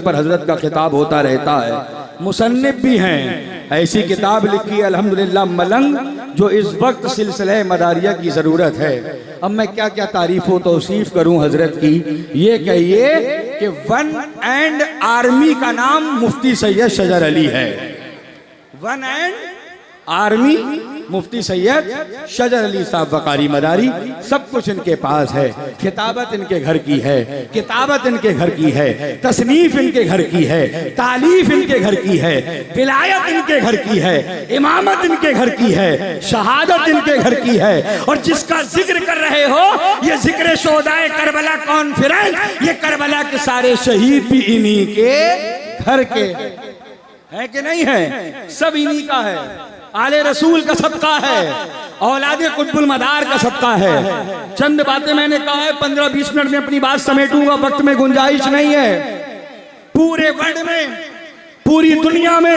पर हजरत का खिताब होता रहता है। मुसन्निफ भी हैं, ऐसी किताब लिखी है अल्हम्दुलिल्लाह मलंग, जो इस वक्त सिलसिले मदारिया की ज़रूरत है। अब मैं क्या क्या तारीफ व तौसीफ करूं हजरत की। ये कहिए कि वन एंड आर्मी का नाम मुफ्ती सैयद शजर अली है। वन एंड आर्मी मुफ्ती सैयद शजर अली साहब वकारी मदारी, सब कुछ इनके पास है। किताबत इनके घर की है, किताबत इनके घर की है, तसनीफ इनके घर की है, तालीफ इनके घर की है, विलायत इनके घर की है, इमामत इनके घर की है, शहादत इनके घर की है। और जिसका जिक्र कर रहे हो, ये जिक्र शोहदाए करबला कॉन्फ्रेंस, ये करबला के सारे शहीद भी इन्हीं के घर के है कि नहीं है? सब इन्हीं का है। आले रसूल का सबका है, औलादे कुतुबुल मदार का सबका है। चंद बातें मैंने कहा है, 15-20 मिनट में अपनी बात समेटूंगा, वक्त में गुंजाइश नहीं है। पूरे वर्ल्ड में, पूरी दुनिया में,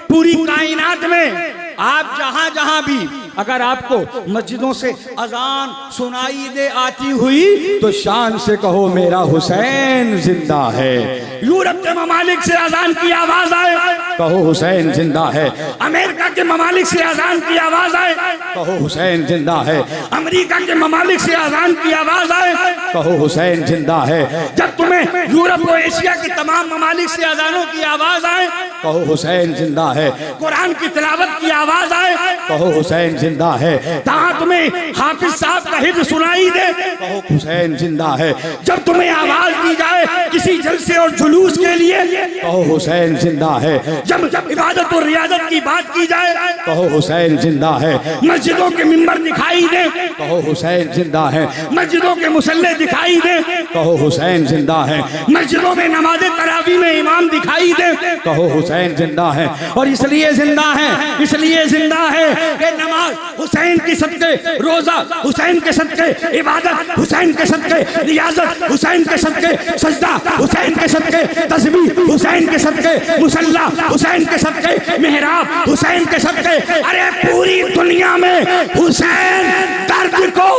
पूरी कायनात में आप जहां जहां भी अगर आपको मस्जिदों से अजान सुनाई दे आती हुई, तो शान से कहो मेरा हुसैन जिंदा है। यूरोप के ममालिक से अजान की आवाज आए, कहो हुसैन जिंदा है। अमेरिका के ममालिक से अजान की आवाज आए, कहो हुसैन जिंदा है। अमेरिका के ममालिक से अजान की आवाज आए, कहो हुसैन जिंदा है। जब तुम्हें यूरोप और एशिया के तमाम ममालिक से अजानों की आवाज आए, कहो हुसैन जिंदा है। कुरान की तिलावत की आवाज आए, कहो हुसैन जिंदा है। जहां तुम्हें हाफिज साहब का हिफ्ज़ सुनाई दे, कहो हुसैन जिंदा है। जब तुम्हें आवाज दी जाए किसी जलसे और जुलूस के लिए, कहो हुसैन जिंदा है। जब इबादत और रियाजत की बात की जाए, कहो हुसैन जिंदा है। मस्जिदों के मिंबर दिखाई दे, कहो हुसैन जिंदा है। मस्जिदों के मुसल्ले दिखाई दे, कहो हुसैन जिंदा है। मस्जिदों में नमाज तरावी में इमाम दिखाई दे, कहो हुसैन जिंदा है। और इसलिए जिंदा है, इसलिए जिंदा है कि नमाज हुसैन के सदके, रोजा हुसैन के सदके, इबादत हुसैन के सदके, रियाजत हुसैन के सदके, सजदा हुसैन के सदके, तस्बीह हुसैन के सदके, मुसल्ला हुसैन के सदके, मेहराब हुसैन के सदके। अरे पूरी दुनिया में हुसैन दर्द को,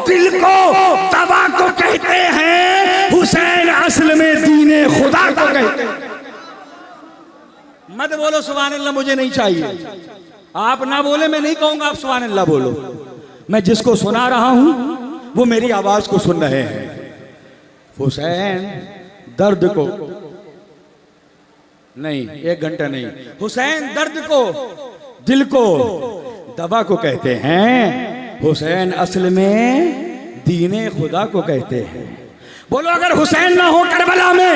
दिल को, दवा को कहते हैं, हुसैन असल में दीने खुदा को कहते हैं। मत बोलो सुभान अल्लाह, मुझे नहीं चाहिए। आप ना बोले, मैं नहीं कहूंगा आप सुभान अल्लाह बोलो। मैं जिसको सुना रहा हूं वो मेरी आवाज को सुन रहे हैं। हुसैन दर्द को नहीं, 1 घंटा नहीं, हुसैन दर्द को, दिल को, दवा को कहते हैं। हुसैन असल में दीने खुदा को कहते हैं। बोलो अगर हुसैन ना हो करबला में,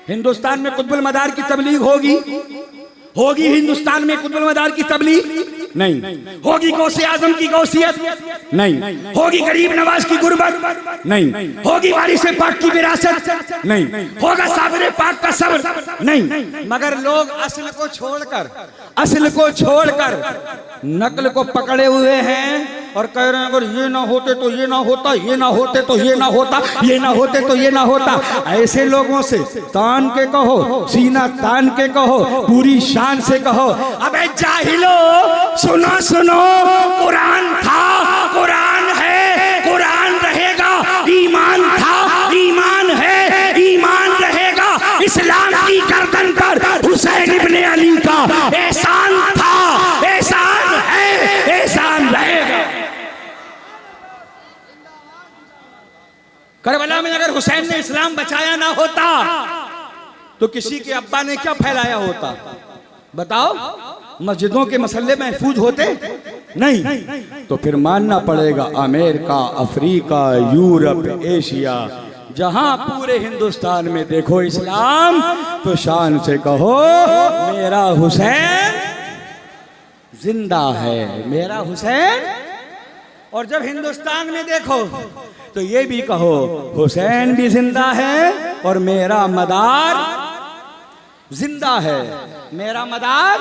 हिंदुस्तान में कुतुबुल मदार की तबलीग होगी? होगी हिंदुस्तान में कुतुबुल मदार की तबलीग? नहीं। होगी गौसे आजम की गौसियत? नहीं। होगी गरीब नवाज की गुर्बत? नहीं। होगी वारिस पाक की विरासत? नहीं। होगा साबिर पाक का सब्र? नहीं। मगर लोग असल को छोड़कर, असल को छोड़कर नकल को पकड़े हुए हैं और कह रहे हैं अगर ये ना होते तो ये ना होता, ये ना होते तो ये ना होता, ये ना होते तो ये ना होता। ऐसे लोगों से तान के कहो, सीना तान के कहो, पूरी शान से कहो, अबे जाहिलो सुनो सुनो, कुरान था, कुरान है, कुरान रहेगा। ईमान था, ईमान है, ईमान रहेगा। इस्लाम की गर्दन पर हुसैन इब्ने अली का एहसान था, एहसान है, एहसान रहेगा। करबला में अगर हुसैन ने इस्लाम बचाया ना होता तो किसी के अब्बा ने क्या फैलाया होता? बताओ, मस्जिदों के मसल्ले महफूज होते? नहीं। तो फिर मानना पड़ेगा अमेरिका, अफ्रीका, यूरोप, एशिया, जहां पूरे हिंदुस्तान में देखो इस्लाम, तो शान से कहो मेरा हुसैन जिंदा है, मेरा हुसैन। और जब हिंदुस्तान में देखो तो ये भी कहो हुसैन भी जिंदा है और मेरा मदार जिंदा है, मेरा मदार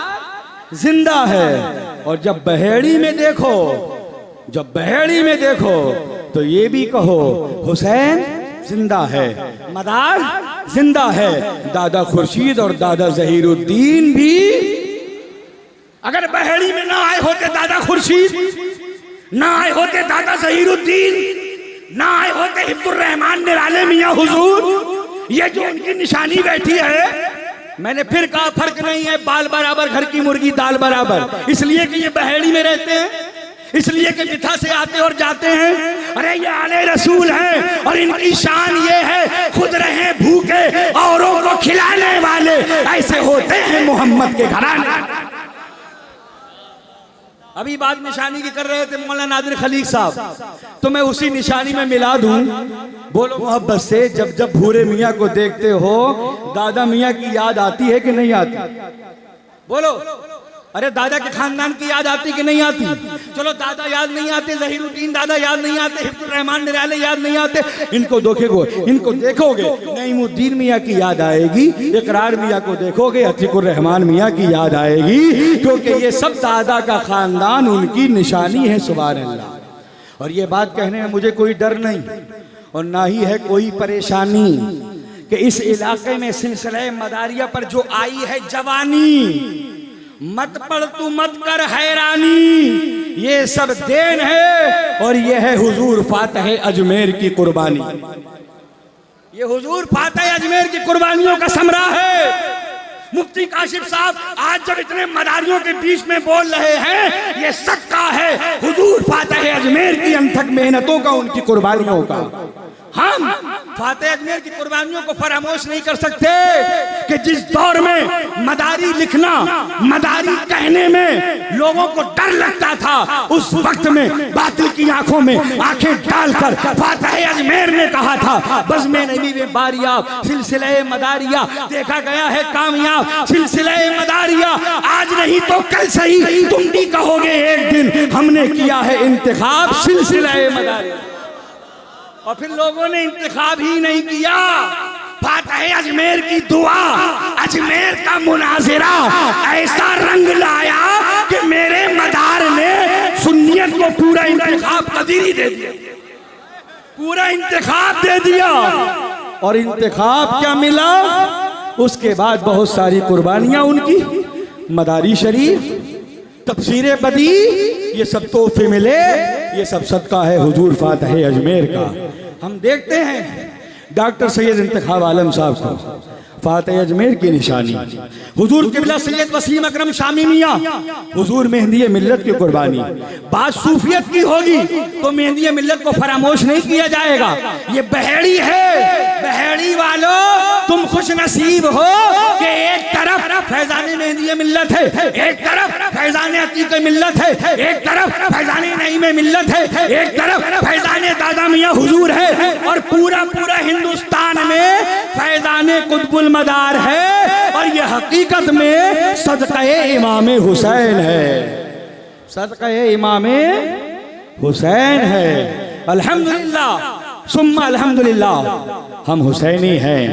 जिंदा है। और जब बहेड़ी में देखो, जब बहेड़ी में देखो तो ये भी कहो हुसैन जिंदा है, मदार जिंदा है। दादा खुर्शीद और दादा जहीरुद्दीन भी अगर बहेड़ी में ना आए होते, दादा खुर्शीद ना आए होते, दादा जहीरुद्दीन ना आए होते, हिब्बुर रहमान निराले मियां हुजूर, ये जो उनकी निशानी बैठी है, मैंने फिर कहा फर्क नहीं है, बाल बराबर घर की मुर्गी दाल बराबर, इसलिए कि ये बहेड़ी में रहते हैं, इसलिए कि बिथा से आते और जाते हैं। अरे ये आले रसूल हैं और इनकी शान ये है खुद रहे भूखे औरों को खिलाने वाले, ऐसे होते हैं मोहम्मद के घराने। अभी बात निशानी की कर रहे थे मौलाना नादिर खलीक साहब, तो मैं उसी निशानी में मिला दूं। बोलो मोहब्बत से, जब जब भूरे मियाँ को देखते हो दादा मियाँ की याद आती है कि नहीं आती? बोलो, अरे दादा के खानदान की याद आती कि नहीं आती? चलो दादा याद नहीं आते, ज़हीरुद्दीन दादा याद नहीं आते, हिफ्ज़ुर रहमान निराले याद नहीं आते, इनको देखोगे नईमुद्दीन मियाँ की याद आएगी, इकरार मियाँ को देखोगे अतीकुर रहमान मियाँ की याद आएगी, क्योंकि ये सब दादा का खानदान उनकी निशानी है। सुभान अल्लाह। और ये बात कहने में मुझे कोई डर नहीं और ना ही है कोई परेशानी कि इस इलाके में सिलसिला मदारिया पर जो आई है जवानी, मत पढ़ तू मत कर हैरानी, ये सब देन है और ये है हुजूर फातह अजमेर की कुर्बानी। ये हुजूर फातह अजमेर की कुर्बानियों का समरा है। मुफ्ती काशिफ साहब आज जब इतने मदारियों के बीच में बोल रहे हैं, ये सदका है हुजूर फातह अजमेर की अनथक मेहनतों का, उनकी कुर्बानियों का। हम फातह अजमेर की कुर्बानियों को फरामोश नहीं कर सकते कि जिस दौर में मदारी लिखना, मदारी कहने में लोगों को डर लगता था, उस वक्त में बातिल की आंखों में आंखें डालकर फातह अजमेर ने कहा था बज़्म नबी में बारियाब सिलसिला मदारिया देखा गया है कामयाब। सिलसिला मदारिया आज नहीं तो कल सही तुम भी कहोगे एक दिन हमने किया है इंतखाब सिलसिला मदारिया। और फिर लोगों ने इंतखाब ही नहीं किया। फातह अजमेर की दुआ, अजमेर का मुनाजिरा ऐसा रंग लाया कि मेरे मदार ने सुन्नियत को पूरा इंतखाब कदीरी दे दिया, पूरा इंतखाब दे दिया। और इंतखाब क्या मिला? उसके बाद बहुत सारी कुर्बानियां उनकी, मदारी शरीफ, तफसीर बदी, ये सब तोहफे मिले, ये सब सदका है हुजूर फातह अजमेर का। हम देखते हैं डॉक्टर सैयद इंतखाब आलम साहब को फातह अजमेर की निशानी, हुजूर किबला सैयद वसीम अकरम शामी मियाँ, हुजूर मेहंदी मिल्लत की कुर्बानी। बात सूफियत की होगी तो मेहंदी मिल्लत को फरामोश नहीं किया जाएगा। ये बहेड़ी है, बहेड़ी वालों तुम खुश नसीब हो कि एक तरफ फैजान मेहंदी मिल्लत है, एक तरफ फैजान अतीक मिल्लत है, एक तरफ फैजान नईम मिल्लत है, एक तरफ फैजान दादा मियाँ हुजूर है, और पूरा पूरा हिंदुस्तान में फैजान कुतुबुल मदार है। और ये हकीकत में सदक़े इमाम हुसैन है, सदक़े इमाम हुसैन है। अल्हम्दुलिल्लाह सुम्मा अल्हम्दुलिल्लाह हम हुसैनी हैं।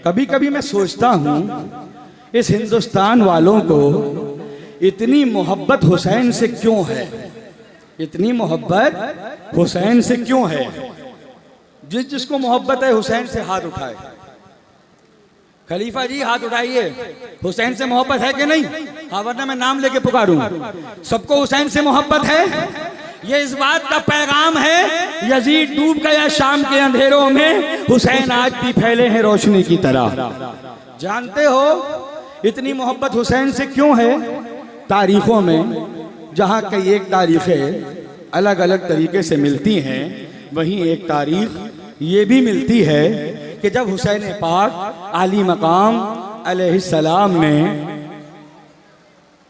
कभी कभी मैं सोचता हूँ इस हिंदुस्तान वालों को इतनी मोहब्बत हुसैन से क्यों है, इतनी मोहब्बत हुसैन से क्यों है? जिसको मोहब्बत है हुसैन से हाथ उठाए। खलीफा जी हाथ उठाइए, हुसैन से मोहब्बत है कि नहीं? हाँ, वरना मैं नाम लेके पुकारूं। सबको हुसैन से मोहब्बत है। ये इस बात का पैगाम है यजीद डूब गया शाम के अंधेरों में, हुसैन आज भी फैले हैं रोशनी की तरह। जानते हो इतनी मोहब्बत हुसैन से क्यों है? तारीखों में जहाँ कई एक तारीखें अलग अलग तरीके से मिलती हैं, वहीं एक तारीख ये भी मिलती है कि जब हुसैन पाक आली मकाम अलैहिस्सलाम ने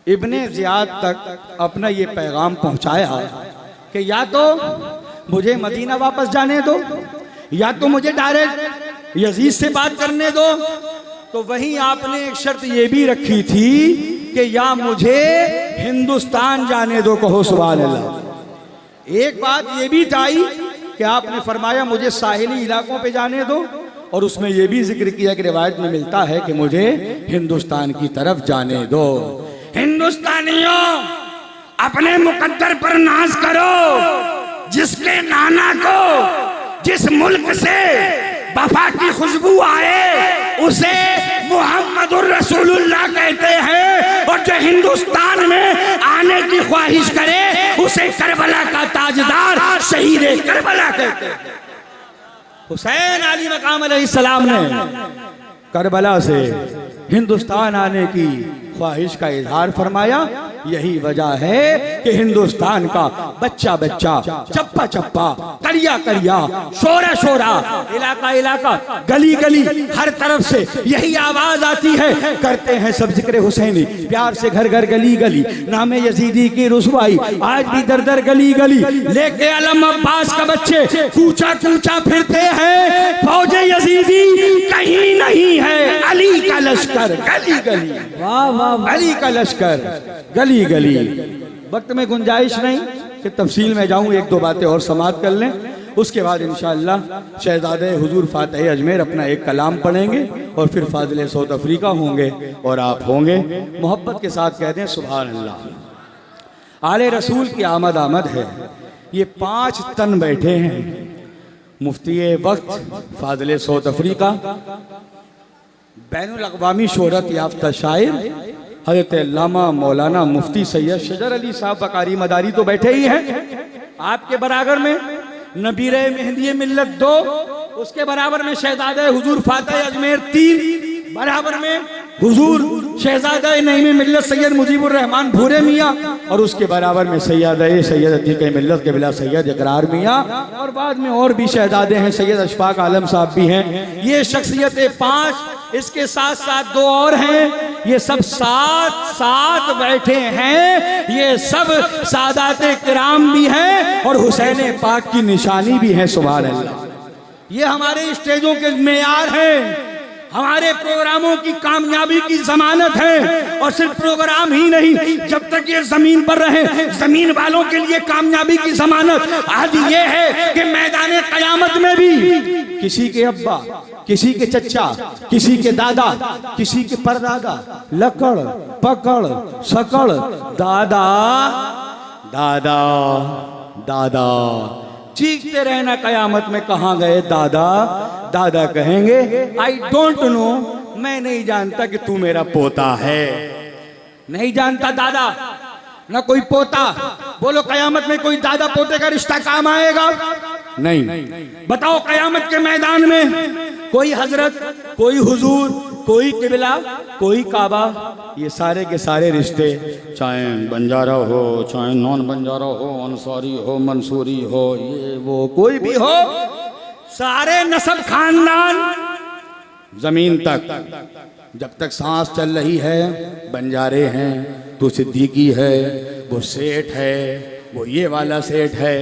इब्ने ज़ियाद तक अपना ये पैगाम पहुंचाया कि या तो मुझे मदीना वापस जाने दो या तो मुझे डायरेक्ट यजीद से बात करने दो, तो वहीं आपने एक शर्त ये भी रखी थी कि या मुझे हिंदुस्तान जाने दो, कहो सुभान अल्लाह। एक बात ये भी आई कि आपने फरमाया मुझे साहिली इलाकों पे जाने दो, और उसमें यह भी जिक्र किया कि रिवायत में मिलता है कि मुझे हिंदुस्तान की तरफ जाने दो। हिंदुस्तानियों अपने मुकद्दर पर नाज करो, जिसके नाना को जिस मुल्क से वफा की खुशबू आए उसे मुहम्मदुर रसूलुल्लाह कहते हैं, और जो हिंदुस्तान में आने की ख्वाहिश करे उसे करबला का ताजदार शहीद करबला कहते हैं। हुसैन अली मकाम अलैहिस्सलाम ने करबला से हिंदुस्तान आने की ख्वाहिश का इजहार फरमाया। यही वजह है कि हिंदुस्तान का बच्चा बच्चा, चप्पा चप्पा, करिया करिया, शोरा शोरा, इलाका इलाका, गली गली, हर तरफ से यही आवाज आती है, करते हैं सब जिक्र हुसैनी, प्यार से घर घर गली गली, नामे यजीदी की रुसवाई आज भी दर दर गली गली, लेके अलम अब्बास का बच्चे कूचा कूचा फिरते हैं, फौजे यजीदी कहीं नहीं है, अली का लश्कर गली गली, वाह वाह, अली का लश्कर गली गली। वक्त में गुंजाइश नहीं कि तफसील में जाऊं, एक दो बातें और समाप्त कर लें, उसके बाद इंशाअल्लाह शहजादे हुजूर फातिह अजमेर अपना एक कलाम पढ़ेंगे और फिर फाजिल साउथ अफ्रीका होंगे और आप होंगे। मोहब्बत के साथ कहते हैं सुभान अल्लाह। आले रसूल की आमद आमद है। ये 5 तन बैठे हैं, मुफ्ती वक्त फाजिल साउथ अफ्रीका, बैनुल अक़वामी शोहरत याफ्ता शायर हज़रत अल्लामा मौलाना मुफ्ती सैयद शजर अली साहब बकारी मदारी तो बैठे ही हैं। आपके बराबर में नबीर मेहंदी मिल्लत 2, उसके बराबर में शहजादे हुजूर फातिह अजमेर 3, बराबर में हुजूर शहजादे नईम मिल्लत सैयद मुजीबुर रहमान भूरे मियाँ, और उसके बराबर में सैयद सैयद अतीक मिल्लत के बिला सैयद इकरार मियाँ, और बाद में और भी शहजादे हैं, सैयद अशफाक आलम साहब भी हैं। ये शख्सियतें 5, इसके साथ साथ 2 और हैं, ये सब 7 बैठे हैं। ये सब सादाते किराम भी हैं और हुसैन पाक की निशानी भी है। सुभान अल्लाह। ये हमारे स्टेजों के मेयार हैं, हमारे प्रोग्रामों की कामयाबी की जमानत है। और सिर्फ प्रोग्राम ही नहीं, जब तक ये जमीन पर रहे, जमीन वालों के लिए कामयाबी की जमानत आज ये है कि मैदान कयामत में भी किसी के अब्बा, किसी के चचा, किसी के दादा, किसी के परदादा, लकड़ पकड़ सकड़, दादा दादा दादा चीखते रहना कयामत में, कहाँ गए दादा। दादा कहेंगे आई डोंट नो, मैं नहीं जानता कि तू मेरा पोता है। नहीं जानता दादा ना कोई पोता। बोलो कयामत में कोई दादा पोते का रिश्ता काम आएगा? नहीं। बताओ कयामत के मैदान में कोई हजरत, कोई हुजूर, कोई किबला, कोई काबा, ये सारे के सारे रिश्ते, चाहे बंजारा हो, चाहे नॉन बंजारा हो, अंसारी हो, मंसूरी हो, ये वो कोई भी हो, सारे नस्ब खानदान जमीन तक, जब तक सांस चल रही है बंजारे हैं, तो सिद्दीकी है, वो सेठ है, वो ये वाला सेठ है,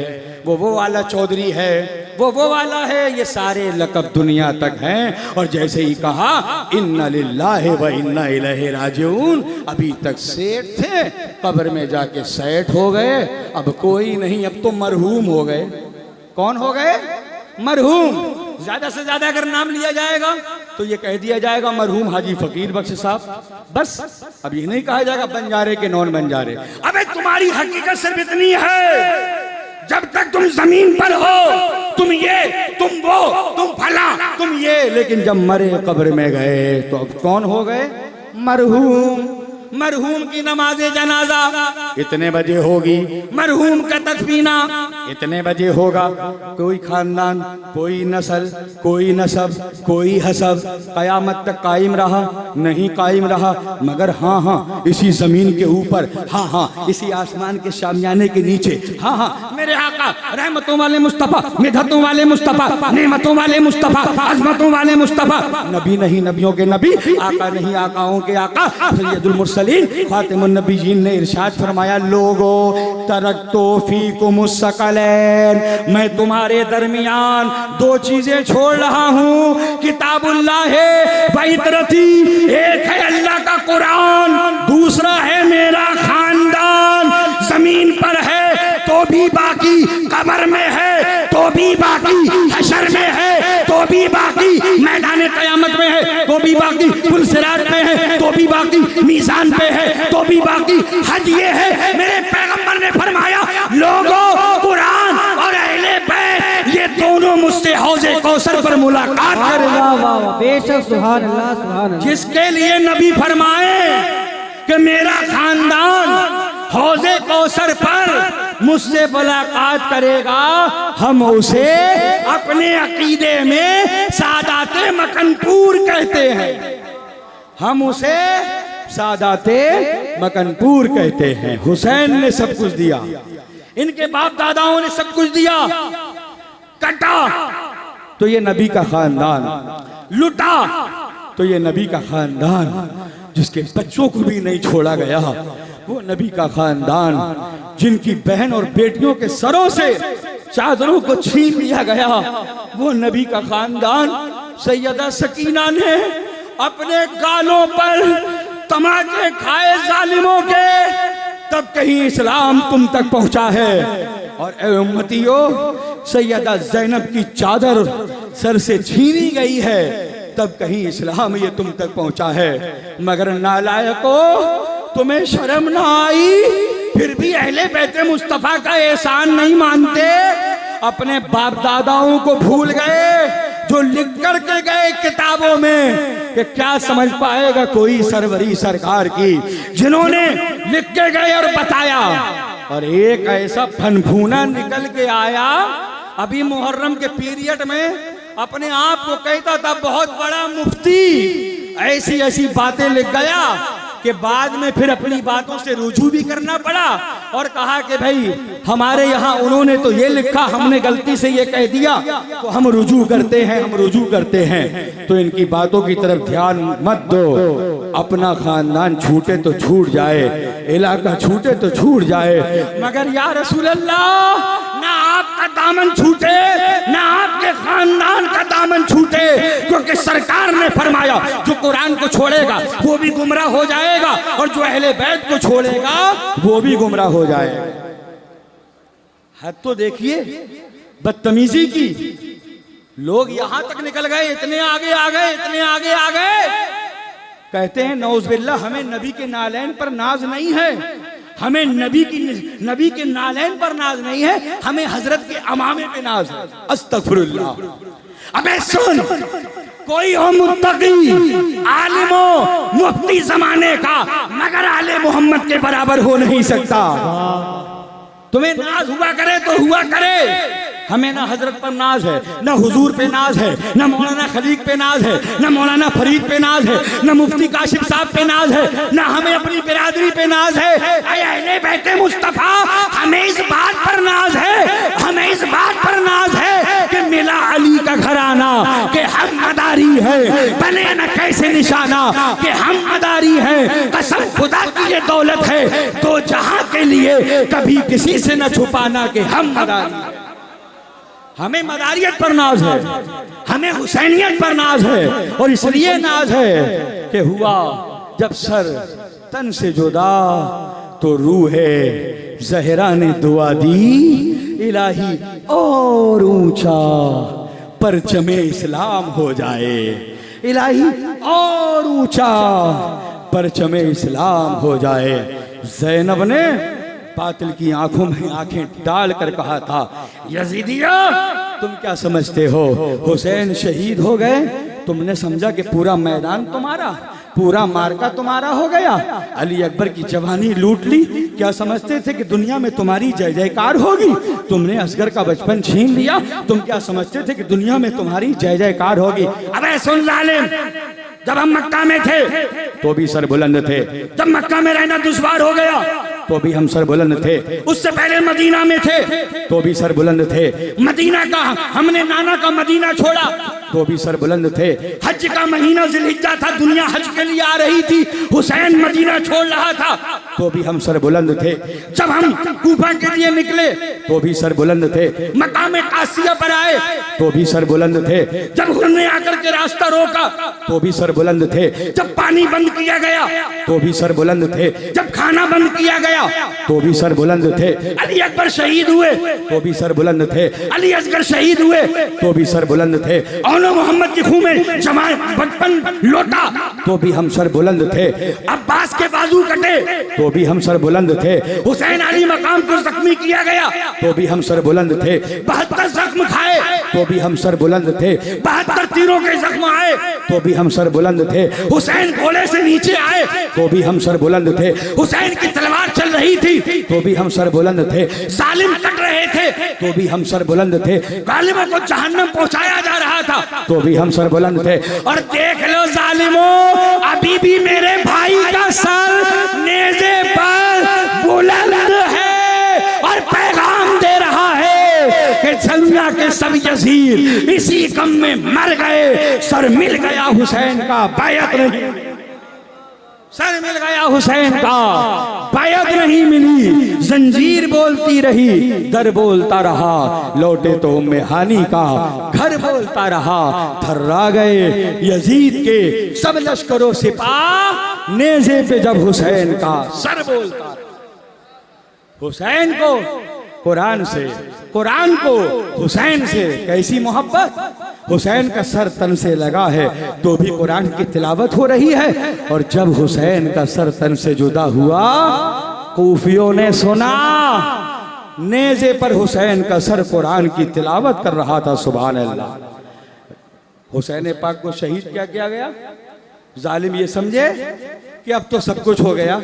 वो वाला चौधरी है, वो वाला है, ये सारे लक़ब दुनिया तक हैं। और जैसे ही कहा इन्ना लिल्लाहि व इन्ना इलैहि राजिऊन, अभी तक सेठ थे, कब्र में जाके सेठ हो गए, अब कोई नहीं, अब तो मरहूम हो गए। कौन हो गए? मरहूम। ज्यादा से ज्यादा अगर नाम लिया जाएगा तो ये कह दिया जाएगा मरहूम हाजी फकीर बख्श साहब, बस। अब ये नहीं कहा जाएगा बंजारे के नॉन बंजारे। अबे तुम्हारी हकीकत सिर्फ इतनी है, जब तक तुम जमीन पर हो, तुम ये, तुम वो, तुम फला, तुम ये, लेकिन जब मरे कब्र में गए तो अब कौन हो गए? मरहूम। मरहूम की नमाज़े जनाजा इतने बजे होगी, मरहूम का तदफीना इतने बजे होगा। कोई खानदान, कोई नस्ल, कोई नसब, कोई हसब कयामत तक कायम रहा? नहीं कायम रहा, मगर हाँ हाँ इसी जमीन के ऊपर, हाँ हाँ इसी आसमान के शामियाने के नीचे, हाँ हाँ मेरे आका रहमतों वाले मुस्तफा, मिदहतों वाले मुस्तफा, नेमतों वाले मुस्तफा, अज़मतों वाले मुस्तफा, नबी नहीं नबियों के नबी, आका नहीं आकाओं के आका, सैयदुल मुरसलीन खातिमुन नबीयीन ने इरशाद फरमाया, लोगो तरक्तो फीकुमुस सकलैन, मैं तुम्हारे दरमियान 2 चीजें छोड़ रहा हूँ, किताबुल्लाह है व इतरती, एक है अल्लाह का कुरान, दूसरा है मेरा खानदान। जमीन पर है तो भी बाकी, कब्र में है तो भी बाकी, हशर में है तो भी बाकी, मैदान कयामत में है तो भी बाकी, पुलसिरात में है तो भी बाकी, मीज़ान पे है तो भी बाकी। हद ये है, मेरे पैगंबर ने फरमाया, लोगों कुरान और अहले बैत ये दोनों मुझसे हौज़े कौसर पर मुलाकात करेंगे। बेशक सुभान अल्लाह, सुभान अल्लाह। जिसके लिए नबी फरमाए कि मेरा खानदान हौज़े कौसर पर मुझसे मुलाकात करेगा हम उसे अपने अकीदे में सादाते मकनपुर कहते हैं। हम उसे सादाते मकनपुर कहते हैं। हुसैन ने सब कुछ दिया, इनके बाप दादाओं ने सब कुछ दिया, कटा तो ये नबी का खानदान, लुटा तो ये नबी का खानदान, जिसके बच्चों को भी नहीं छोड़ा गया वो नबी का खानदान, जिनकी बहन और बेटियों के सरों से चादरों को छीन लिया गया वो नबी का खानदान। सैयदा सकीना ने अपने गालों पर तमाचे खाए जालिमों के, तब कहीं इस्लाम तुम तक पहुंचा है। और ए उम्मतियों, सैयदा ज़ैनब की चादर सर से छीनी गई है, तब कहीं इस्लाम ये तुम तक पहुंचा है। मगर नालायकों, तुम्हें शर्म ना आई, फिर भी अहले बैते मुस्तफा का एहसान नहीं मानते। अपने बाप दादाओं को भूल गए जो लिख कर के गए किताबों में कि क्या समझ पाएगा कोई सरवरी सरकार की, जिन्होंने लिख के गए और बताया। और एक ऐसा फनफूना निकल के आया अभी मुहर्रम के पीरियड में, अपने आप को कहता था बहुत बड़ा मुफ्ती, ऐसी ऐसी बातें लिख गया कि बाद में फिर अपनी बातों से रुजू भी करना पड़ा और कहा कि भाई हमारे यहाँ उन्होंने तो ये लिखा, हमने गलती से ये कह दिया तो हम रुजू करते हैं, हम रुजू करते हैं। तो इनकी बातों की तरफ ध्यान मत दो। अपना खानदान छूटे तो छूट जाए, इलाका छूटे तो छूट जाए, मगर या रसूल अल्लाह, ना आपका दामन छूटे ना आपके खानदान का दामन छूटे, क्योंकि सरकार ने फरमाया जो कुरान को छोड़ेगा वो भी गुमराह हो जाएगा और जो अहले बैत को छोड़ेगा वो भी गुमराह हो जाएगा। हद तो देखिए बदतमीजी की, लोग यहां तक निकल गए, इतने आगे आ गए, इतने आगे आ गए। कहते हैं नौज़बिल्लाह, हमें नबी के नालैन पर नाज नहीं है, हमें नबी के नालैन पर नाज नहीं है, हमें हजरत के अमामे पे नाज है। अस्तगफिरुल्लाह। अबे सुन, कोई हो मुत्तकी, आलिमो, मुफ्ती जमाने का, मगर आले मोहम्मद के बराबर हो नहीं सकता। तुम्हें नाज हुआ करे तो हुआ करे, हमें ना हजरत पर नाज है, ना हुजूर पे नाज है, ना मौलाना खलीक पे नाज है, ना मौलाना फरीद पे नाज है, ना मुफ्ती काशिफ साहब पे नाज है, ना हमें अपनी बिरादरी पे नाज है। अहले बैते मुस्तफा, हमें इस बात पर नाज है, हमें इस बात पर नाज है कि मिला अली का घराना, कि हम मदारी है, बने न कैसे निशाना कि हम मदारी है। कसम खुदा की ये दौलत है तो जहां के लिए कभी किसी से न छुपाना कि हम मदारी। हमें मदारियत पर नाज है, हमें हुसैनियत पर नाज है, और इसलिए नाज है कि हुआ जब सर तन से जुदा तो रूहे ज़हरा ने दुआ दी, इलाही और ऊंचा परचमे इस्लाम हो जाए, इलाही और ऊंचा परचमे इस्लाम हो जाए। ज़ैनब ने बातिल की आंखों में आंखें डालकर कहा था, यजीदिया तुम क्या समझते हो, हुसैन शहीद हो गए, तुमने समझा कि पूरा मैदान तुम्हारा, पूरा मार्का तुम्हारा हो गया, अली अकबर की जवानी लूट ली, क्या समझते थे कि दुनिया में तुम्हारी जय जयकार होगी, तुमने असगर का बचपन छीन लिया, तुम क्या समझते थे कि दुनिया में तुम्हारी जय जयकार होगी। अबे सुन जालिम, जब हम मक्का में थे तो भी सर बुलंद थे, जब मक्का में रहना दुश्वार हो गया तो भी हम सर बुलंद थे, उससे पहले मदीना में थे तो भी सर बुलंद थे, मदीना का हमने नाना का मदीना छोड़ा तो भी सर बुलंद थे, हज का महीना जिलहिज्जा था, दुनिया हज के लिए आ रही थी, हुसैन मदीना छोड़ रहा था तो भी हम सर बुलंद थे, जब हम कूफा के लिए निकले तो भी सर बुलंद थे, मकाम कासिया पर आए तो भी सर बुलंद थे, जब हमने आकर के रास्ता रोका तो भी सर बुलंद थे, जब पानी बंद किया गया तो भी सर बुलंद थे, जब खाना बंद किया गया तो भी सर बुलंद थे, अली अकबर शहीद हुए तो भी सर बुलंद थे, अली असगर शहीद हुए तो भी सर बुलंद थे, औलो मोहम्मद की खूह में जमाए बचपन लौटा तो भी हम सर बुलंद थे, अब्बास के बाजू कटे तो भी हम सर बुलंद थे, हुसैन अली मकाम को जख्मी किया गया तो भी हम सर बुलंद थे, 72 जख्म खाए तो भी हम सर बुलंद थे, 72 तीरों के जख्म आए तो भी हम सर बुलंद थे, हुसैन घोड़े से नीचे आए तो भी हम सर बुलंद थे, हुसैन की तलवार चल रही थी तो भी हम सर बुलंद थे, जालिम कट रहे थे तो भी हम सर बुलंद थे, गालिबों को जहन्नम पहुंचाया जा रहा था तो भी हम सर बुलंद थे। और देख लो जालिमों, अभी भी मेरे भाई का सर नेज़े पर बुलंद है और पैगाम दे रहा है कि दुनिया के सब यजीद इसी गम में मर गए, सर मिल गया हुसैन का, बैयत नहीं, सर मिल गया हुसैन का, बैयत नहीं मिली, जंजीर बोलती रही, दर बोलता रहा, लौटे तो उम्मे हानी का घर बोलता रहा, थर्रा गए यजीद के सब लश्करों सिपाह, नेज़े पे जब हुसैन का सर बोलता रहा। हुसैन को कुरान से, कुरान को हुसैन से कैसी मोहब्बत, हुसैन का सर तन से लगा है तो भी कुरान की तिलावत हो रही है। और जब हुसैन का सर तन से जुदा हुआ, कूफियों ने सुना नेज़े पर हुसैन का सर कुरान की तिलावत कर रहा था। सुभान अल्लाह। हुसैन पाक को शहीद क्या किया गया? जालिम ये समझे कि अब तो सब कुछ हो गया,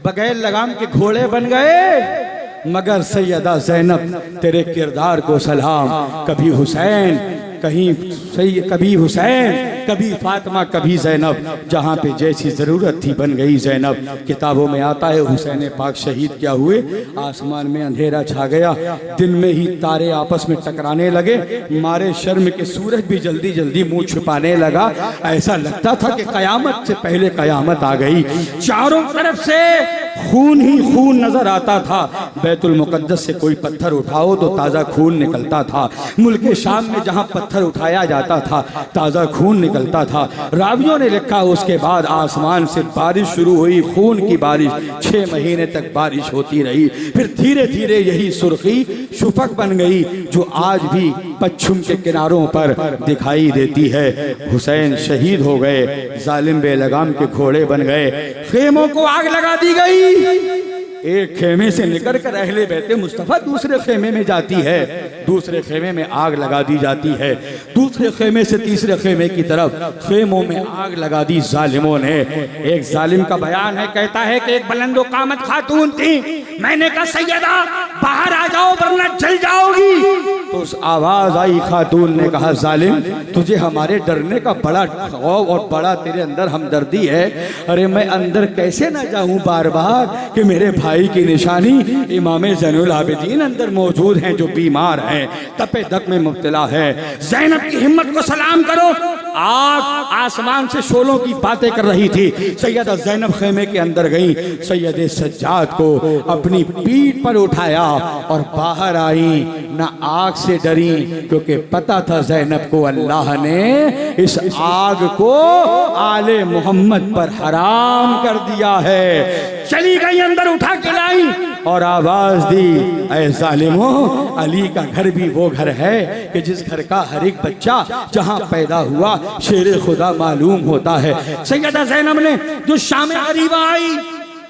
बगैर लगाम के घोड़े बन गए। मगर सैयदा ज़ैनब तेरे किरदार को सलाम, कभी हुसैन कभी हुसैन, कभी फातिमा, कभी ज़ैनब, जहाँ पे जैसी ज़रूरत थी बन गई ज़ैनब। किताबों में आता है हुसैन पाक शहीद क्या हुए, आसमान में अंधेरा छा गया, दिन में ही तारे आपस में टकराने लगे, मारे शर्म के सूरज भी जल्दी जल्दी मुंह छुपाने लगा। ऐसा लगता था कि कयामत से पहले कयामत आ गई। चारों तरफ से खून ही खून नजर आता था। बैतुल मुकद्दस से कोई पत्थर उठाओ तो ताज़ा खून निकलता था। मुल्क शाम में जहाँ पत्थर उठाया जाता था ताज़ा खून निकलता था। रावियों ने लिखा उसके बाद आसमान से बारिश शुरू हुई, खून की बारिश, 6 महीने तक बारिश होती रही। फिर धीरे धीरे यही सुर्खी शुफक बन गई जो आज भी पश्चिम के किनारों पर दिखाई देती है। हुसैन शहीद हो गए, जालिम बेलगाम के घोड़े बन गए, खेमों को आग लगा दी गई। एक खेमे से निकल कर अहले बैते मुस्तफा दूसरे खेमे में जाती है, दूसरे खेमे में आग लगा दी जाती है, दूसरे खेमे से तीसरे खेमे की तरफ खेमों में आग लगा दी जालिमों ने। एक जालिम का बयान है, कहता है कि एक बुलंदो कामत खातून थी, मैंने कहा सैयदा बाहर आ जाओ वरना जल जाओगी। तो उस आवाज आई, खातून ने कहा जालिम तुझे हमारे डरने का बड़ा खौफ और बड़ा तेरे अंदर हमदर्दी है। अरे मैं अंदर कैसे ना जाऊं बार बार कि मेरे भाई की निशानी इमाम ज़ैनुल आबिदीन अंदर मौजूद हैं जो बीमार हैं, तपे दक में मुब्तला है। ज़ैनब की हिम्मत को सलाम करो। आग आसमान से शोलों की बातें कर रही थी। सैयदा ज़ैनब खेमे के अंदर गई, सैयद सज्जाद को अपनी पीठ पर उठाया और बाहर आई। ना आग से डरी क्योंकि पता था ज़ैनब को अल्लाह ने इस आग को आले मोहम्मद पर हराम कर दिया है। चली गई अंदर, उठा के लाई और आवाज दी, ऐ जालिमों अली का घर भी वो घर है कि जिस घर का हर एक बच्चा जहां पैदा हुआ शेर खुदा मालूम होता है। सैयदा ज़ैनब ने जो शाम गरीबा आई,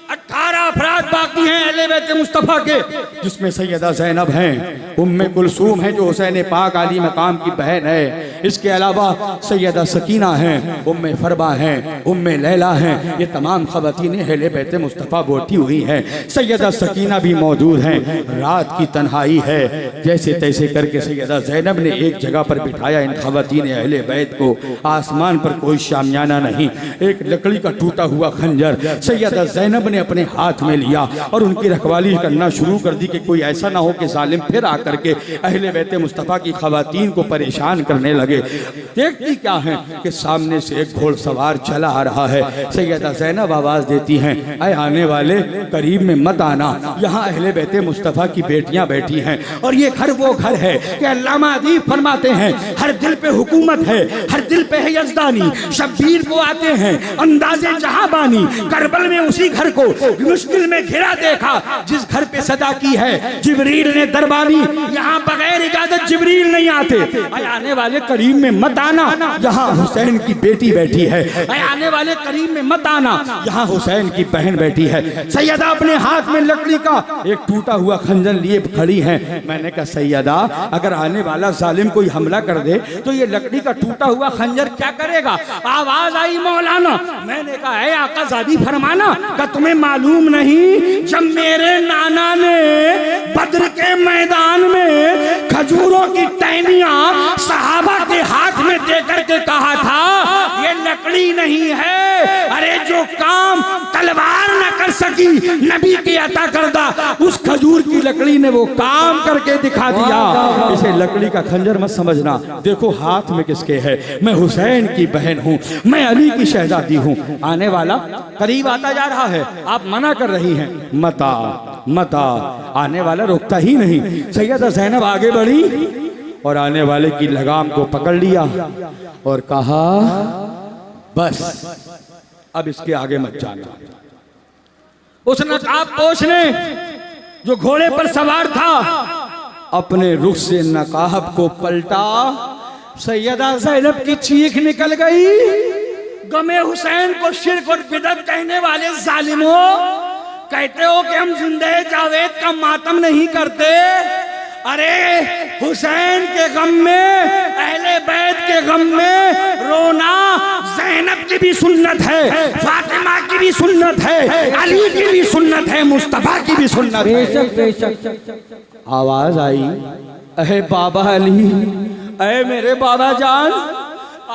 18 अफराद बाकी हैं अहले बैत मुस्तफ़ा के, जिसमें सैयदा ज़ैनब हैं, उम्मे कुलसूम है जो हुसैन पाक अली मकाम की बहन है। इसके अलावा सैयदा सकीना हैं, उम्मे फरबा हैं, उम्मे लैला हैं। ये तमाम ख़वातीन अहले बैत मुस्तफ़ा बैठी हुई हैं। सैयदा सकीना भी मौजूद हैं। रात की तन्हाई है, जैसे तैसे करके सैयदा ज़ैनब ने एक जगह पर बिठाया इन ख़वातीन अहले बैत को। आसमान पर कोई शामियाना नहीं, एक लकड़ी का टूटा हुआ खंजर सैयदा ज़ैनब ने अपने हाथ में लिया और उनकी रखवाली करना शुरू कर दी कि कोई ऐसा ना हो कि जालिम फिर आकर के अहले बैत मुस्तफ़ा की खवातीन को परेशान करने लगे। देखती क्या है कि सामने से एक घोड़सवार चला आ रहा है। सैयदा ज़ैनब आवाज देती हैं, ऐ आने वाले करीब में मत आना, यहाँ अहले बैत मुस्तफ़ा की बेटियां बैठी हैं और ये घर वो घर है कि अल्लामा अदीब फरमाते हैं हर दिल पे हुकूमत है, हर दिल पे है यज़दानी। शब्बीर को आते हैं अंदाज़े जहां बानी, करबल में उसी घर को मुश्किल में घिरा देखा जिस घर पे सदा की है जिब्रील ने दरबानी। यहाँ बगैर इजाजत जिब्रील नहीं आते। आने वाले करीब में मत आना, यहाँ हुसैन की बेटी बैठी है। आने वाले करीब में मत आना, यहाँ हुसैन की बहन बैठी है। सैयदा अपने हाथ में लकड़ी का एक टूटा हुआ खंजर लिए खड़ी है। मैंने कहा सैयदा अगर आने वाला जालिम कोई हमला कर दे तो ये लकड़ी का टूटा हुआ खंजर क्या करेगा? आवाज आई मौलाना। मैंने देखा है आका ज़ादी फरमाना का तुम्हें मालूम नहीं जब मेरे नाना ने बद्र के मैदान में खजूरों की टहनियां सहाबा के हाथ में देकर के कहा था ये लकड़ी नहीं है, अरे जो काम तलवार न कर सकी नबी की अता करदा उस खजूर की लकड़ी ने वो काम करके दिखा दिया। इसे लकड़ी का खंजर मत समझना, देखो हाथ में किसके है। मैं हुसैन की बहन हूँ, मैं अली की शहजादी हूँ। आने वाला करीब आता जा रहा है, आप मना कर रही हैं मता मता, आने वाला रुकता ही नहीं। सैयदा ज़ैनब आगे बढ़ी और आने वाले की लगाम को पकड़ लिया और कहा बस अब इसके आगे मत जाना। उस नकाबपोश ने जो घोड़े पर सवार था अपने रुख से नकाब को पलटा। सैयदा ज़ैनब की चीख निकल गई, गमे हुसैन को शिर्क और बिदअत कहने वाले जालिमों, कहते हो कि हम जिंदे जावेद का मातम नहीं करते। अरे हुसैन के गम में, अहले बैत के गम में रोना ज़ैनब की भी सुन्नत है, फातिमा की भी सुन्नत है, अली की भी सुन्नत है, मुस्तफा की भी सुन्नत है। बेशक बेशक। आवाज आई, अहे बाबा अली, अहे मेरे बाबा जान,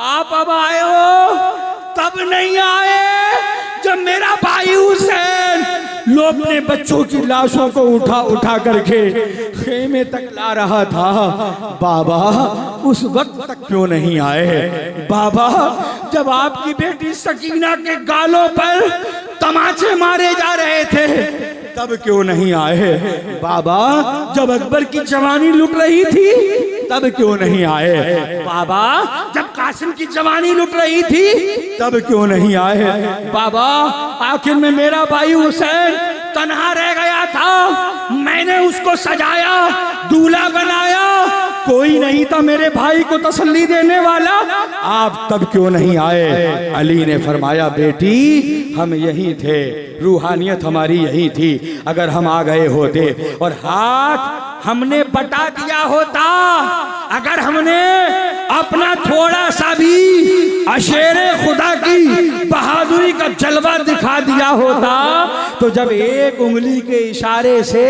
आप अब आए हो, तब नहीं आए जब मेरा भाई हुसैन लोग ने बच्चों की लाशों को उठा उठा करके खेमे तक ला रहा था। बाबा उस वक्त तक क्यों नहीं आए? बाबा जब आपकी बेटी सकीना के गालों पर तमाचे मारे जा रहे थे तब क्यों नहीं आए? बाबा जब अकबर की जवानी लुट रही थी तब क्यों नहीं आए? बाबा जब कासिम की जवानी लुट रही थी तब क्यों नहीं आए? बाबा आखिर में मेरा भाई हुसैन तन्हा रह गया था, मैंने उसको सजाया, दूल्हा बनाया, कोई नहीं था मेरे भाई को तसल्ली देने वाला, आप तब क्यों नहीं आए? अली ने फरमाया बेटी हम यहीं थे, रूहानियत हमारी यही थी, अगर हम आ गए होते और हाथ हमने बटा दिया होता, अगर हमने अपना थोड़ा सा भी अशेरे खुदा की बहादुरी का जलवा दिखा दिया होता, तो जब एक उंगली के इशारे से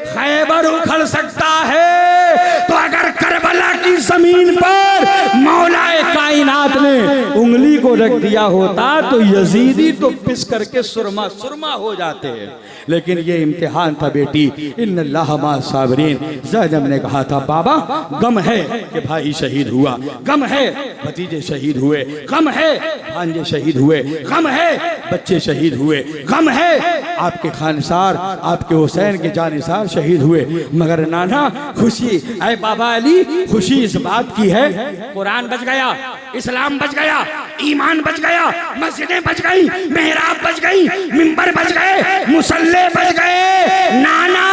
खैबर उखड़ सकता है, तो अगर करबला की जमीन पर मौलाए कायनात ने उंगली को रख दिया होता तो यजीदी तो पिस करके सुरमा सुरमा हो जाते हैं। लेकिन ये इम्तिहान था बेटी, इन्नल्लाह मा साबिरीन। ज़ैनब ने कहा था बाबा गम है कि भाई शहीद हुआ, गम है भतीजे शहीद हुए, गम है भांजे शहीद हुए, गम है बच्चे शहीद हुए, गम है आपके खानसार आपके हुसैन के जानिसार शहीद हुए, मगर नाना खुशी ऐ बाबा अली, खुशी इस बात की है कुरान बच गया, इस्लाम बच गया, ईमान बच गया, मस्जिदें बच गई, मेहराब बच गई, मिंबर बच गए, मुसल्ले बच गए। नाना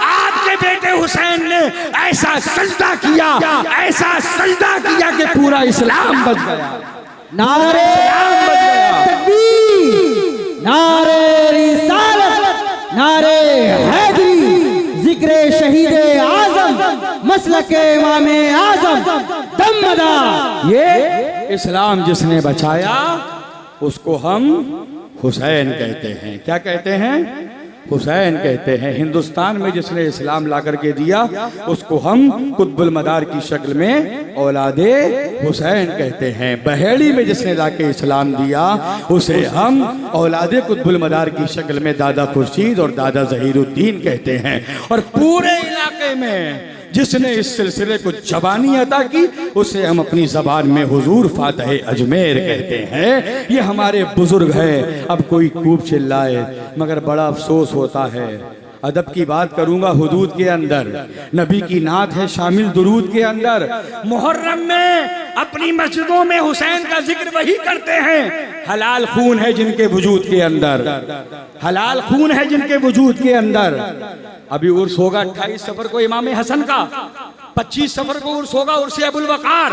आपके बेटे हुसैन ने ऐसा सजदा किया, ऐसा सजदा किया कि पूरा इस्लाम बच गया। नारे तकबीर, नारे रिसालत, नारे हैदरी, जिक्रे शहीद आजम, मसलके इमामे आजम, दमदा। ये इस्लाम जिसने बचाया उसको हम हुसैन कहते हैं। क्या कहते हैं? हुसैन कहते हैं। हिंदुस्तान में जिसने इस्लाम ला करके दिया उसको हम कुतुबुल मदार की शक्ल में औलादे हुसैन कहते हैं। बहेड़ी में जिसने लाके इस्लाम दिया उसे हम औलादे कुतुबुल मदार की शक्ल में दादा खुर्शीद और दादा ज़हीरुद्दीन कहते हैं। और पूरे इलाके में जिसने इस सिलसिले को जबानी अता की उसे हम अपनी जबान में हुजूर फातह अजमेर कहते हैं। ये हमारे बुजुर्ग हैं। अब कोई खूब चिल्लाए मगर बड़ा अफसोस होता है। अदब की बात करूंगा, हुदूद के अंदर नबी की नात है शामिल दुरूद के अंदर। मुहर्रम में अपनी मस्जिदों में हुसैन का जिक्र वही करते हैं। हलाल खून है जिनके वजूद के अंदर, हलाल खून है जिनके वजूद के अंदर। अभी उर्स होगा 28 सफर को इमाम हसन का, 25 सफर को उर्स होगा उर्स अबुल वकार।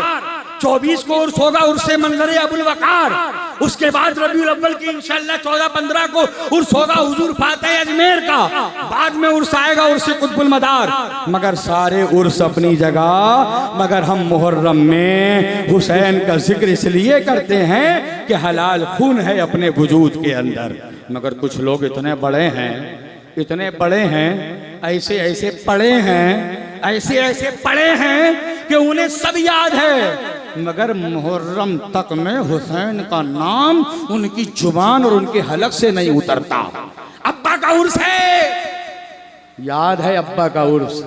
24 को उर्स होगा, उर्से मंजर अबुल वकार। उसके बाद रबीउल अव्वल की इंशाअल्लाह 14-15 को उर्स होगा हुजूर फातिह अजमेर का। बाद में उर्स आएगा उर्से कुतुबुल मदार। मगर सारे उर्स अपनी जगह, मगर हम मुहर्रम में हुसैन का जिक्र इसलिए करते हैं कि हलाल खून है अपने वजूद के अंदर। मगर कुछ लोग इतने बड़े हैं, इतने बड़े हैं, ऐसे ऐसे पढ़े हैं, ऐसे ऐसे पढ़े हैं कि उन्हें सब याद है, मगर मुहर्रम तक में हुसैन का नाम उनकी जुबान और उनके हलक से नहीं उतरता। अब्बा का उर्स है, याद है अब्बा का उर्स,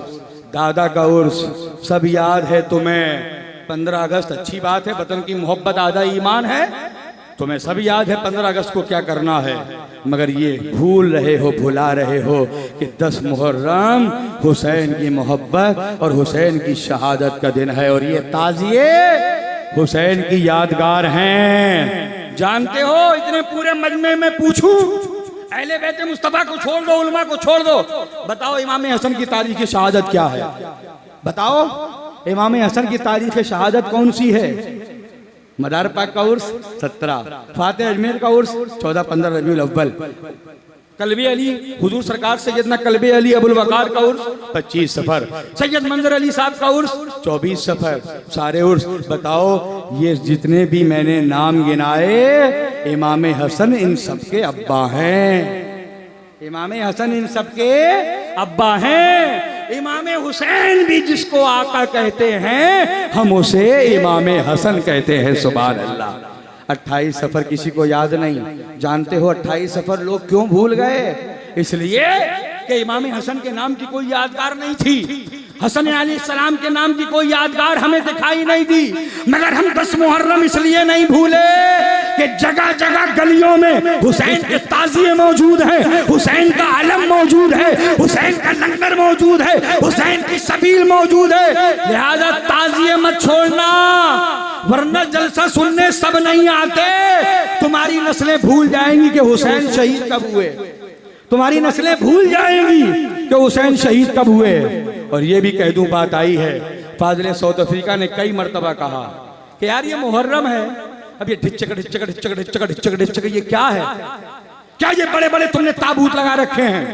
दादा का उर्स, सब याद है तुम्हें। 15 अगस्त अच्छी बात है, वतन की मोहब्बत आधा ईमान है, तुम्हें सब याद है 15 अगस्त को क्या करना है। मगर ये भूल रहे हो, भुला रहे हो कि 10 मुहर्रम हुसैन की मोहब्बत और हुसैन की शहादत का दिन है, और ये ताजिए हुसैन की यादगार हैं। जानते हो, इतने पूरे मजमे में पूछूं, अहले बैत मुस्तफा को छोड़ दो, उलमा को छोड़ दो, बताओ इमाम हसन की तारीख शहादत क्या है? बताओ इमाम हसन की तारीख शहादत कौन सी है? मदार पाक का उर्स 17, फातिह अजमेर का उर्स 14-15 रबीउल अव्वल, कल्बे अली हुजूर सरकार सैयदना कल्बे अली अबुल वकार का उर्स 25 सफर, सैयद मंजर अली साहब का उर्स 24 सफर, सारे उर्स। बताओ ये जितने भी मैंने नाम गिनाए, इमाम हसन इन सबके अब्बा हैं, इमाम हसन इन सबके अब्बा हैं। इमाम हुसैन भी जिसको आका कहते हैं, हम उसे इमाम हसन कहते हैं। सुभान अल्लाह। 28 सफर किसी को याद नहीं। जानते हो 28 सफर लोग क्यों भूल गए? इसलिए कि इमाम हसन के नाम की कोई यादगार नहीं थी, हसन अलैहिस्सलाम के नाम की कोई यादगार हमें दिखाई नहीं दी। मगर हम 10 मुहर्रम इसलिए नहीं भूले कि जगह जगह गलियों में हुसैन के ताजिए मौजूद है, हुसैन का अलम मौजूद है, हुसैन का लंगर मौजूद है, हुसैन की सबील मौजूद है। लिहाजा ताजिए मत छोड़ना, वरना जलसा सुनने सब नहीं आते। तुम्हारी नस्लें भूल जाएंगी कि हुसैन शहीद कब हुए, तुम्हारी नस्लें भूल जाएंगी कि हुसैन शहीद कब हुए। और ये भी कह दूं, बात आई है, फाजिल साउथ अफ्रीका ने कई मर्तबा कहा कि यार ये मुहर्रम है, अब ये ढिच्चक ढिच्चक ढिच्चक ढिच्चक ढिच्चक ढिच्चक ये क्या है? क्या ये बड़े बड़े तुमने ताबूत लगा रखे हैं?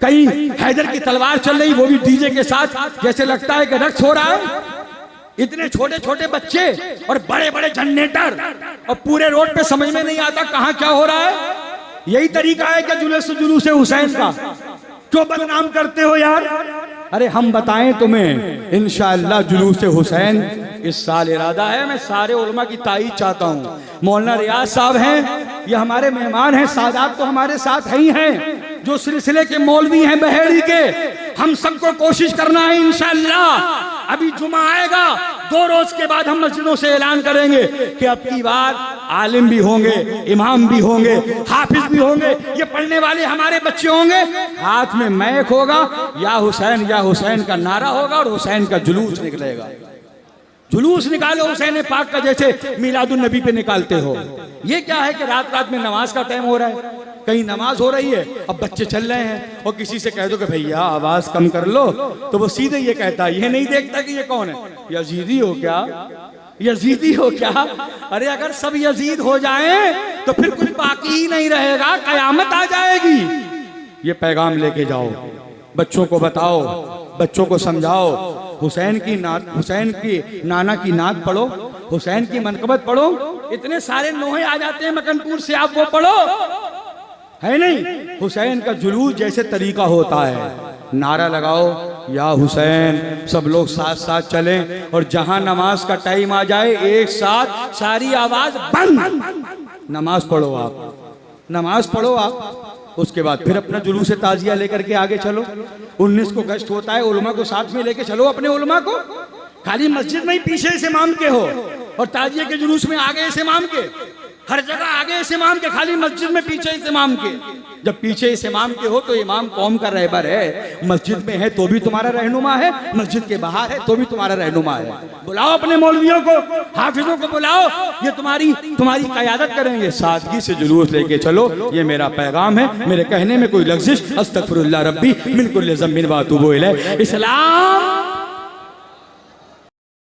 कहीं हैदर की तलवार चल रही, वो भी डीजे के साथ, जैसे लगता है कि रक्स हो रहा है। इतने छोटे छोटे बच्चे और बड़े बड़े जनरेटर, और पूरे रोड पे समझ में नहीं आता कहाँ क्या हो रहा है। यही तरीका है कि जुलूस हुसैन का? क्यों बदनाम करते हो यार? अरे हम बताएं तुम्हें, इंशाअल्लाह जुलूस हुसैन इस साल इरादा है। मैं सारे उलमा की ताईद चाहता हूँ। मौलाना रियाज साहब हैं, ये हमारे मेहमान हैं, सादात तो हमारे साथ ही हैं, जो सिलसिले के मौलवी हैं बहेड़ी के। हम सबको कोशिश करना है इंशाअल्लाह। अभी जुमा आएगा, 2 रोज के बाद हम मस्जिदों से ऐलान करेंगे कि अब की बार आलिम भी होंगे, इमाम भी होंगे, हाफिज भी होंगे, ये पढ़ने वाले हमारे बच्चे होंगे। हाथ में मैक होगा, या हुसैन का नारा होगा, और हुसैन का जुलूस निकलेगा। जुलूस निकालो हुसैन पाक का, जैसे मिलादुन नबी पे निकालते हो। ये क्या है कि रात रात में नमाज का टाइम हो रहा है, कहीं नमाज हो रही है, अब बच्चे चल रहे हैं, और किसी से कह दो कि भैया आवाज कम कर लो, तो वो सीधे ये कहता है, ये नहीं देखता कि ये कौन है, यजीदी हो क्या, यजीदी हो क्या? अरे अगर सब यजीद हो जाएं तो फिर कुछ बाकी ही नहीं रहेगा, कयामत आ जाएगी। ये पैगाम लेके जाओ, बच्चों को बताओ, बच्चों को समझाओ। हुसैन की नाना की नात पढ़ो, हुसैन की मनकबत पढ़ो। इतने सारे नोहे आ जाते हैं मकनपुर से, आप वो पढ़ो, है नहीं? हुसैन का जुलूस जैसे तरीका होता है, नारा लगाओ या हुसैन, सब लोग साथ साथ चलें, और जहां नमाज का टाइम आ जाए एक साथ सारी आवाज बंद, नमाज पढ़ो आप, नमाज पढ़ो आप। उसके बाद फिर अपना जुलूस ताजिया लेकर के आगे चलो। 19 को गश्त होता है, उलमा को साथ में लेके चलो, अपने उलमा को। खाली मस्जिद में ही पीछे से इमाम के हो, और ताजिए के जुलूस में आगे से इमाम के, हर जगह आगे से इमाम के, खाली मस्जिद में पीछे से इमाम के। जब पीछे से इमाम के हो तो इमाम कौम का रहबर है, मस्जिद में है तो भी तुम्हारा रहनुमा है, मस्जिद के बाहर है तो भी तुम्हारा रहनुमा है। बुलाओ अपने मौलवियों को, हाफिजों को बुलाओ, ये तुम्हारी क़यादत करेंगे। सादगी से जुलूस लेके चलो, ये मेरा पैगाम है। मेरे कहने में कोई लग़्ज़िश, अस्तग़फिरुल्लाह रब्बी मिन कुल्लि ज़ंबिन व अतूबु इलैह। इस्लाम